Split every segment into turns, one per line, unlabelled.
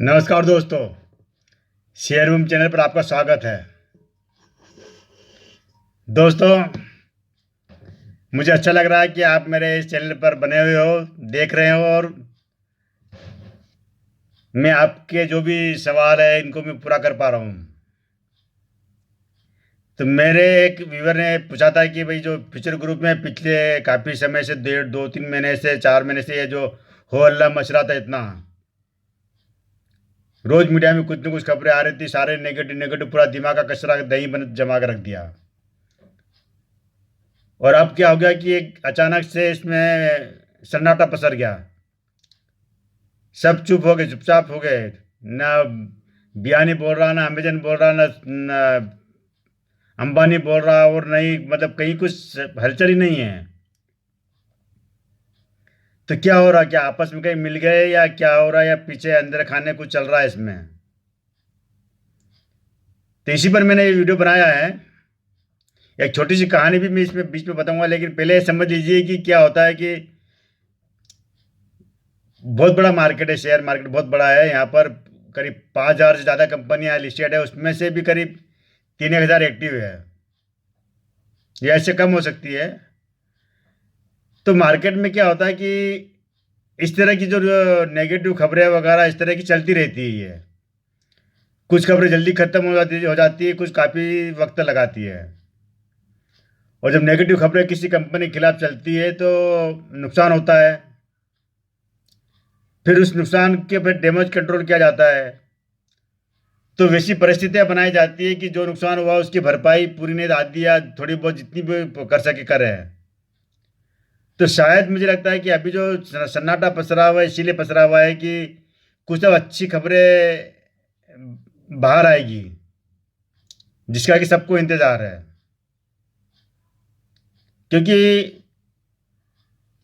नमस्कार दोस्तों, share room channel पर आपका स्वागत है। दोस्तों, मुझे अच्छा लग रहा है कि आप मेरे इस चैनल पर बने हुए हो, देख रहे हो और मैं आपके जो भी सवाल है इनको मैं पूरा कर पा रहा हूँ। तो मेरे एक व्यूवर ने पूछा था कि भाई जो फ्यूचर ग्रुप में पिछले काफ़ी समय से 2-3 महीने से 4 महीने से ये जो हो हल्ला मच रहा था इतना, रोज मीडिया में कुछ न कुछ खबरें आ रही थी, सारे नेगेटिव नेगेटिव, पूरा दिमाग का कचरा दही बन जमा कर रख दिया। और अब क्या हो गया कि एक अचानक से इसमें सन्नाटा पसर गया। सब चुप हो गए, चुपचाप हो गए। ना बियानी बोल रहा, ना अमेजन बोल रहा, ना अंबानी बोल रहा, और नहीं मतलब कहीं कुछ हलचल ही नहीं है। तो क्या हो रहा, क्या आपस में कहीं मिल गए या क्या हो रहा है, या पीछे अंदर खाने कुछ चल रहा है इसमें। तो इसी पर मैंने ये वीडियो बनाया है। एक छोटी सी कहानी भी मैं इसमें बीच में बताऊंगा, लेकिन पहले समझ लीजिए कि क्या होता है कि बहुत बड़ा मार्केट है, शेयर मार्केट बहुत बड़ा है। यहाँ पर करीब 5,000 से ज़्यादा कंपनियां लिस्टेड है, उसमें से भी करीब 3,000 एक्टिव है, या इससे कम हो सकती है। तो मार्केट में क्या होता है कि इस तरह की जो नेगेटिव खबरें वगैरह इस तरह की चलती रहती है। कुछ खबरें जल्दी खत्म हो जाती है, कुछ काफ़ी वक्त लगाती है। और जब नेगेटिव खबरें किसी कंपनी के खिलाफ चलती है तो नुकसान होता है। फिर उस नुकसान के फिर डैमेज कंट्रोल किया जाता है। तो वैसी परिस्थितियां बनाई जाती है कि जो नुकसान हुआ उसकी भरपाई पूरी नहीं, आधी या थोड़ी बहुत जितनी भी कर सके करें। तो शायद मुझे लगता है कि अभी जो सन्नाटा पसरा हुआ है इसीलिए पसरा हुआ है कि कुछ अब अच्छी खबरें बाहर आएगी, जिसका कि सबको इंतजार है। क्योंकि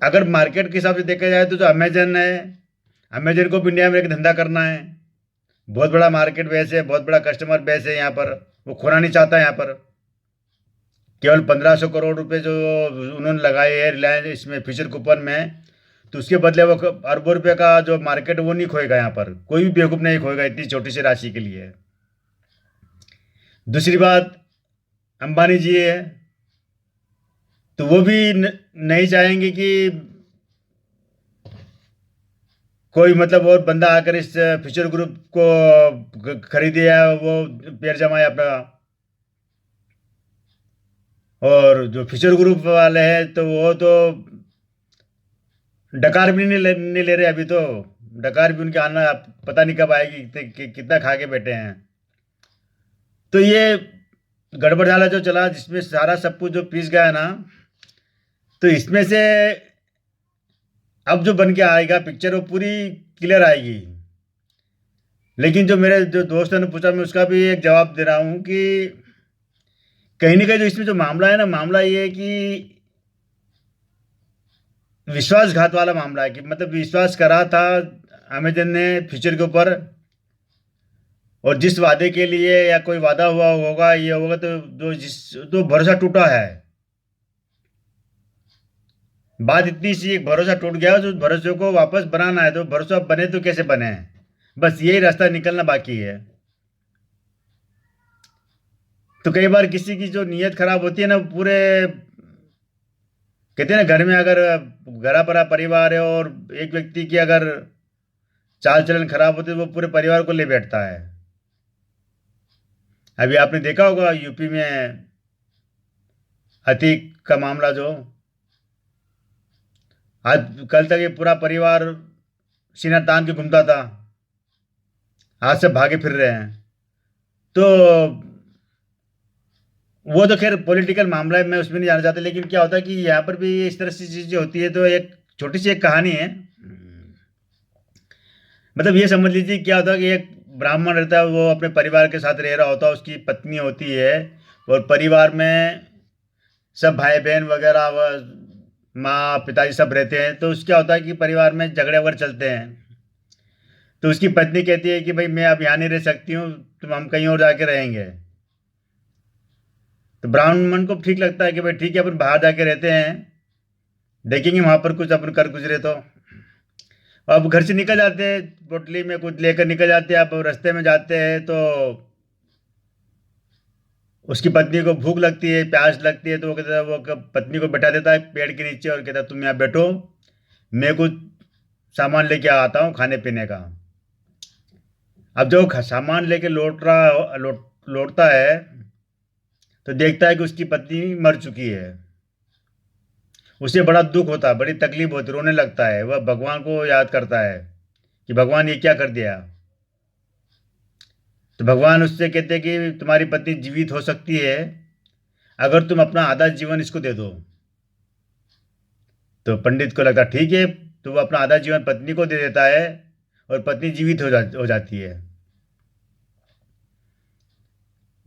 अगर मार्केट के हिसाब से देखा जाए तो जो अमेजन है, अमेजन को भी इंडिया में एक धंधा करना है। बहुत बड़ा मार्केट बेस है, बहुत बड़ा कस्टमर बेस है यहाँ पर। वो खोना नहीं चाहता यहाँ पर। केवल 1,500 करोड़ रुपए जो उन्होंने लगाए हैं रिलायंस इसमें फ्यूचर कूपन में, तो उसके बदले वो अरबों रुपए का जो मार्केट वो नहीं खोएगा। यहाँ पर कोई भी बेवकूफ़ नहीं खोएगा इतनी छोटी सी राशि के लिए। दूसरी बात, अंबानी जी है, तो वो भी नहीं चाहेंगे कि कोई मतलब और बंदा आकर इस फ्यूचर ग्रुप को खरीदे या वो पैर जमाए अपना। और जो फ्यूचर ग्रुप वाले हैं तो वो तो डकार भी नहीं ले रहे अभी तो। डकार भी उनके आना पता नहीं कब आएगी, कितना खा के बैठे हैं। तो ये गड़बड़झाला जो चला, जिसमें सारा सब कुछ जो पीस गया ना, तो इसमें से अब जो बन के आएगा पिक्चर वो पूरी क्लियर आएगी। लेकिन जो मेरे जो दोस्तों ने पूछा, मैं उसका भी एक जवाब दे रहा हूँ कि कहीं ना कहीं जो इसमें जो मामला है ना, मामला ये है कि विश्वासघात वाला मामला है। कि मतलब विश्वास करा था अमेजन ने फ्यूचर के ऊपर, और जिस वादे के लिए या कोई वादा हुआ होगा ये होगा, तो जो जिस तो भरोसा टूटा है। बात इतनी सी, एक भरोसा टूट गया, उस भरोसे को वापस बनाना है। तो भरोसा बने तो कैसे बने, बस यही रास्ता निकलना बाकी है। तो कई बार किसी की जो नीयत खराब होती है ना, पूरे कहते हैं ना, घर में अगर घरा भरा परिवार है और एक व्यक्ति की अगर चाल चलन खराब होती है तो वो पूरे परिवार को ले बैठता है। अभी आपने देखा होगा यूपी में अतीक का मामला, जो आज कल तक ये पूरा परिवार सीना तान के घूमता था, आज सब भागे फिर रहे हैं। तो वो तो खैर पॉलिटिकल मामला है, मैं उसमें नहीं जाना चाहता। लेकिन क्या होता है कि यहाँ पर भी इस तरह से चीज़ें होती है। तो एक छोटी सी एक कहानी है। मतलब ये समझ लीजिए क्या होता है कि एक ब्राह्मण रहता है, वो अपने परिवार के साथ रह रहा होता है, उसकी पत्नी होती है, और परिवार में सब भाई बहन वगैरह माँ पिताजी सब रहते हैं। तो उसका होता है कि परिवार में झगड़े वगैरह चलते हैं। तो उसकी पत्नी कहती है कि भाई मैं अब यहाँ नहीं रह सकती हूँ, तुम हम कहीं और जाके रहेंगे। तो ब्राह्मण को ठीक लगता है कि भाई ठीक है, अपन बाहर जाके रहते हैं, देखेंगे वहाँ पर कुछ अपन कर गुजरे तो। अब घर से निकल जाते हैं, पोटली में कुछ लेकर निकल जाते हैं। अब रास्ते में जाते हैं तो उसकी पत्नी को भूख लगती है, प्यास लगती है, तो वो कहता है, पत्नी को बैठा देता है पेड़ के नीचे और कहता है तुम यहाँ बैठो, मैं कुछ सामान लेके आता हूँ खाने पीने का। अब जो सामान लेके लौटता है तो देखता है कि उसकी पत्नी मर चुकी है। उसे बड़ा दुख होता है, बड़ी तकलीफ होती, रोने लगता है, वह भगवान को याद करता है कि भगवान ये क्या कर दिया। तो भगवान उससे कहते हैं कि तुम्हारी पत्नी जीवित हो सकती है अगर तुम अपना आधा जीवन इसको दे दो। तो पंडित को लगा ठीक है, तो वो अपना आधा जीवन पत्नी को दे देता है और पत्नी जीवित हो जाती है।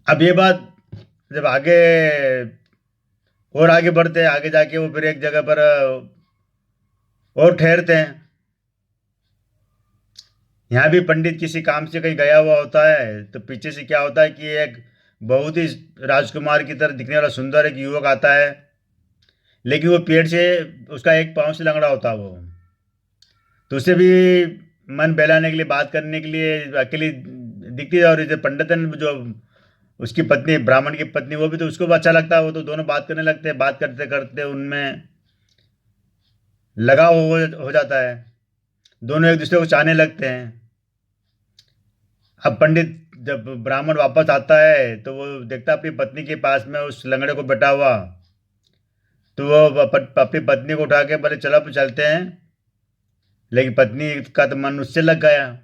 अब ये बात जब और आगे बढ़ते हैं, आगे जाके वो फिर एक जगह पर और ठहरते हैं। यहाँ भी पंडित किसी काम से कहीं गया हुआ होता है, तो पीछे से क्या होता है कि एक बहुत ही राजकुमार की तरह दिखने वाला सुंदर एक युवक आता है, लेकिन वो पेड़ से उसका एक पाँव से लंगड़ा होता है वो। तो उसे भी मन बहलाने के लिए, बात करने के लिए अकेली दिखती है, और इधर पंडितन जो उसकी पत्नी, ब्राह्मण की पत्नी, वो भी तो उसको भी अच्छा लगता है, वो तो दोनों बात करने लगते हैं। बात करते करते उनमें लगाव हो जाता है, दोनों एक दूसरे को चाहने लगते हैं। अब पंडित जब ब्राह्मण वापस आता है तो वो देखता है अपनी पत्नी के पास में उस लंगड़े को बैठा हुआ। तो वो अपनी पत्नी को उठा के बोले चलो अब चलते हैं, लेकिन पत्नी का तो मन उससे लग गया।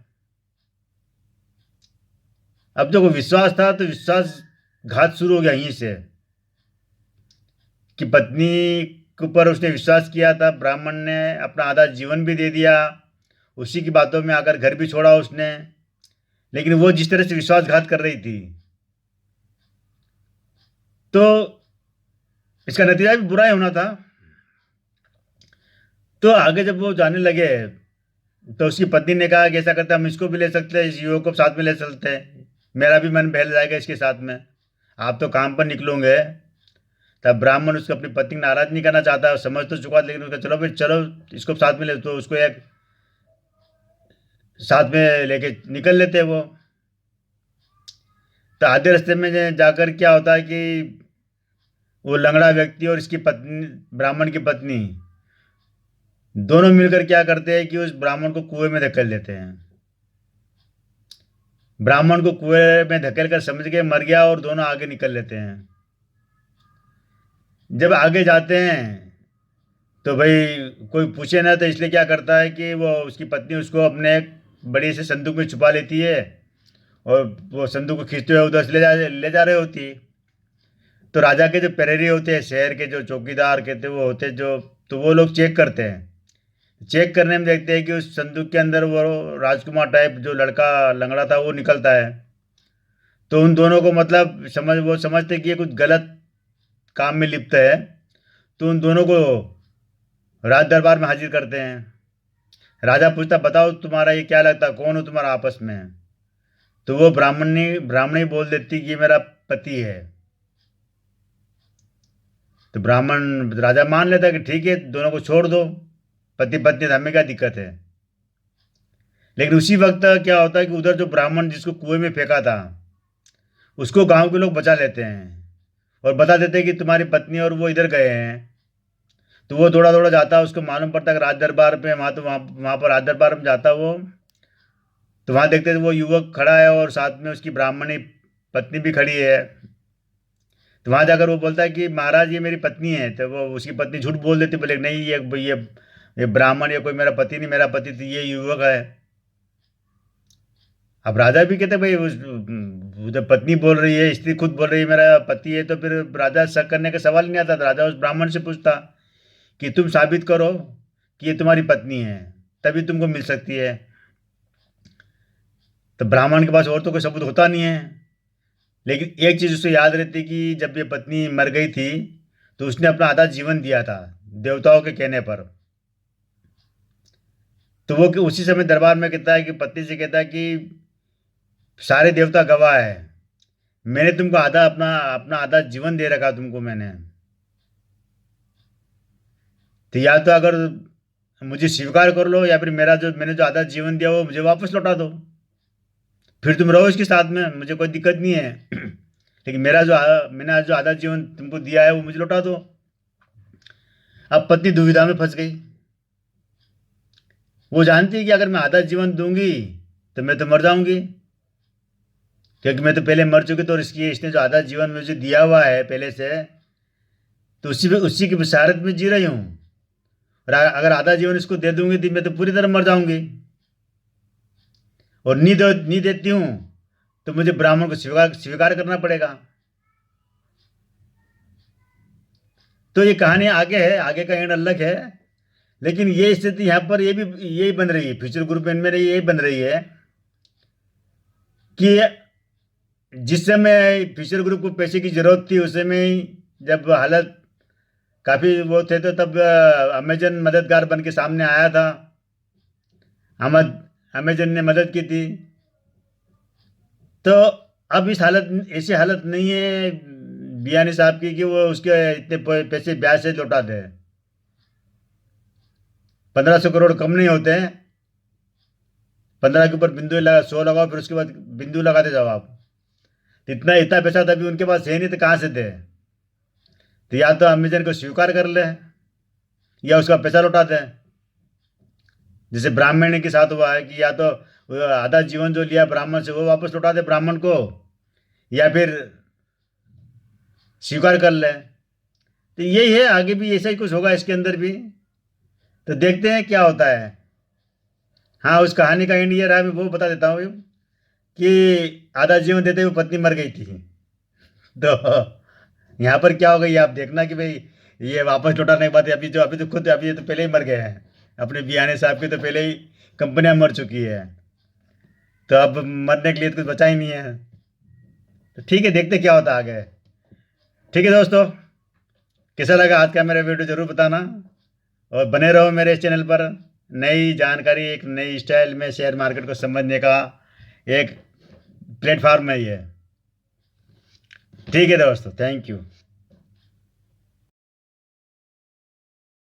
अब जो वो विश्वास था तो विश्वासघात शुरू हो गया यहीं से, कि पत्नी के ऊपर उसने विश्वास किया था, ब्राह्मण ने अपना आधा जीवन भी दे दिया, उसी की बातों में आकर घर भी छोड़ा उसने। लेकिन वो जिस तरह से विश्वासघात कर रही थी, तो इसका नतीजा भी बुरा ही होना था। तो आगे जब वो जाने लगे तो उसकी पत्नी ने कहा कि ऐसा करते हम इसको भी ले सकते हैं, इस युवक को साथ में ले सकते हैं, मेरा भी मन बहल जाएगा इसके साथ में, आप तो काम पर निकलोगे। तब ब्राह्मण उसको अपनी पत्नी को नाराज नहीं करना चाहता, समझ तो चुका, लेकिन उसका चलो भाई चलो इसको साथ में ले, तो उसको एक साथ में लेके निकल लेते हैं वो। तो आधे रास्ते में जाकर क्या होता है कि वो लंगड़ा व्यक्ति और इसकी पत्नी, ब्राह्मण की पत्नी, दोनों मिलकर क्या करते हैं कि उस ब्राह्मण को कुएं में धकेल देते हैं। ब्राह्मण को कुएं में धकेल कर समझ के मर गया और दोनों आगे निकल लेते हैं। जब आगे जाते हैं तो भाई कोई पूछे ना, तो इसलिए क्या करता है कि वो उसकी पत्नी उसको अपने एक बड़ी से संदूक में छुपा लेती है, और वो संदूक को खींचते हुए उधर से ले जा रहे होती है। तो राजा के जो पहरेरी होते हैं, शहर के जो चौकीदार कहते हैं वो होते हैं जो, तो वो लोग चेक करते हैं। चेक करने में देखते हैं कि उस संदूक के अंदर वो राजकुमार टाइप जो लड़का लंगड़ा था वो निकलता है। तो उन दोनों को मतलब वो समझते कि ये कुछ गलत काम में लिप्त है, तो उन दोनों को राज दरबार में हाजिर करते हैं। राजा पूछता बताओ तुम्हारा ये क्या लगता, कौन हो तुम्हारा आपस में। तो वो ब्राह्मणी बोल देती कि ये मेरा पति है। तो ब्राह्मण राजा मान लेता कि ठीक है दोनों को छोड़ दो, पति पत्नी, हमें क्या दिक्कत है। लेकिन उसी वक्त क्या होता है कि उधर जो ब्राह्मण जिसको कुएं में फेंका था, उसको गांव के लोग बचा लेते हैं और बता देते हैं कि तुम्हारी पत्नी और वो इधर गए हैं। तो वो दौड़ा दौड़ा जाता है, उसको मालूम पड़ता है कि राज दरबार पे, वहाँ पर राज दरबार में जाता वो। तो वहाँ देखते हैं वो युवक खड़ा है और साथ में उसकी ब्राह्मणी पत्नी भी खड़ी है। तो वहाँ जाकर वो बोलता है कि महाराज ये मेरी पत्नी है। तो वो उसकी पत्नी झूठ बोल देती, बोले नहीं ये ब्राह्मण, ये कोई मेरा पति नहीं, मेरा पति तो ये युवक है। अब राजा भी कहते भाई जब पत्नी बोल रही है, स्त्री खुद बोल रही है मेरा पति है, तो फिर राजा शक करने का सवाल नहीं आता। तो राजा उस ब्राह्मण से पूछता कि तुम साबित करो कि ये तुम्हारी पत्नी है, तभी तुमको मिल सकती है। तो ब्राह्मण के पास और तो कोई सबूत होता नहीं है, लेकिन एक चीज़ उसे याद रहती कि जब ये पत्नी मर गई थी तो उसने अपना आधा जीवन दिया था देवताओं के कहने पर। तो वो उसी समय दरबार में कहता है कि पत्नी से कहता है कि सारे देवता गवाह है, मैंने तुमको आधा अपना अपना आधा जीवन दे रखा तुमको मैंने। तो या तो अगर मुझे स्वीकार कर लो या फिर मैंने जो आधा जीवन दिया वो मुझे वापस लौटा दो, फिर तुम रहो इसके साथ में, मुझे कोई दिक्कत नहीं है। लेकिन मैंने जो आधा जीवन तुमको दिया है वो मुझे लौटा दो। अब पत्नी दुविधा में फंस गई। वो जानती है कि अगर मैं आधा जीवन दूंगी तो मैं तो मर जाऊंगी, क्योंकि मैं तो पहले मर चुकी, तो इसने जो आधा जीवन मुझे दिया हुआ है पहले से, तो उसी की बशारत में जी रही हूँ। और अगर आधा जीवन इसको दे दूंगी तो मैं तो पूरी तरह मर जाऊंगी। और नहीं देती हूँ तो मुझे ब्राह्मण को स्वीकार करना पड़ेगा। तो ये कहानी आगे है, आगे का एंड अलग है। लेकिन ये स्थिति यहाँ पर ये भी यही बन रही है, फ्यूचर ग्रुप में मेरे यही बन रही है कि जिस समय फ्यूचर ग्रुप को पैसे की जरूरत थी, उस समय जब हालत काफ़ी वो थे, तो तब अमेजन मददगार बन के सामने आया था। अमेजन ने मदद की थी। तो अब ऐसी हालत नहीं है बियानी साहब की कि वो उसके इतने पैसे ब्याज से लौटा दे। 1500 करोड़ कम नहीं होते हैं। 15 के ऊपर बिंदु लगा, 100 लगाओ, फिर उसके बाद बिंदु लगाते जाओ आप। इतना पैसा था अभी उनके पास है नहीं, तो कहाँ से दे? तो या तो अमेजन को स्वीकार कर ले या उसका पैसा लौटा दे। जैसे ब्राह्मण के साथ हुआ है कि या तो आधा जीवन जो लिया ब्राह्मण से वो वापस लौटा दे ब्राह्मण को, या फिर स्वीकार कर ले। तो यही है, आगे भी ऐसा ही कुछ होगा इसके अंदर भी। तो देखते हैं क्या होता है। हाँ, उस कहानी का एंड ये रहा, मैं वो बता देता हूँ कि आधा जीवन देते हुए पत्नी मर गई थी। तो यहाँ पर क्या हो गई आप देखना कि भाई ये वापस लौटाने के बाद अभी तो पहले ही मर गए हैं। अपने बियाने साहब की तो पहले ही कंपनियां मर चुकी है, तो अब मरने के लिए तो कुछ बचा ही नहीं है। तो ठीक है, देखते क्या होता है आगे। ठीक है दोस्तों, कैसा लगा आज का मेरा वीडियो ज़रूर बताना, और बने रहो मेरे इस चैनल पर। नई जानकारी, एक नई स्टाइल में शेयर मार्केट को समझने का एक प्लेटफार्म है ये। ठीक है दोस्तों, थैंक यू।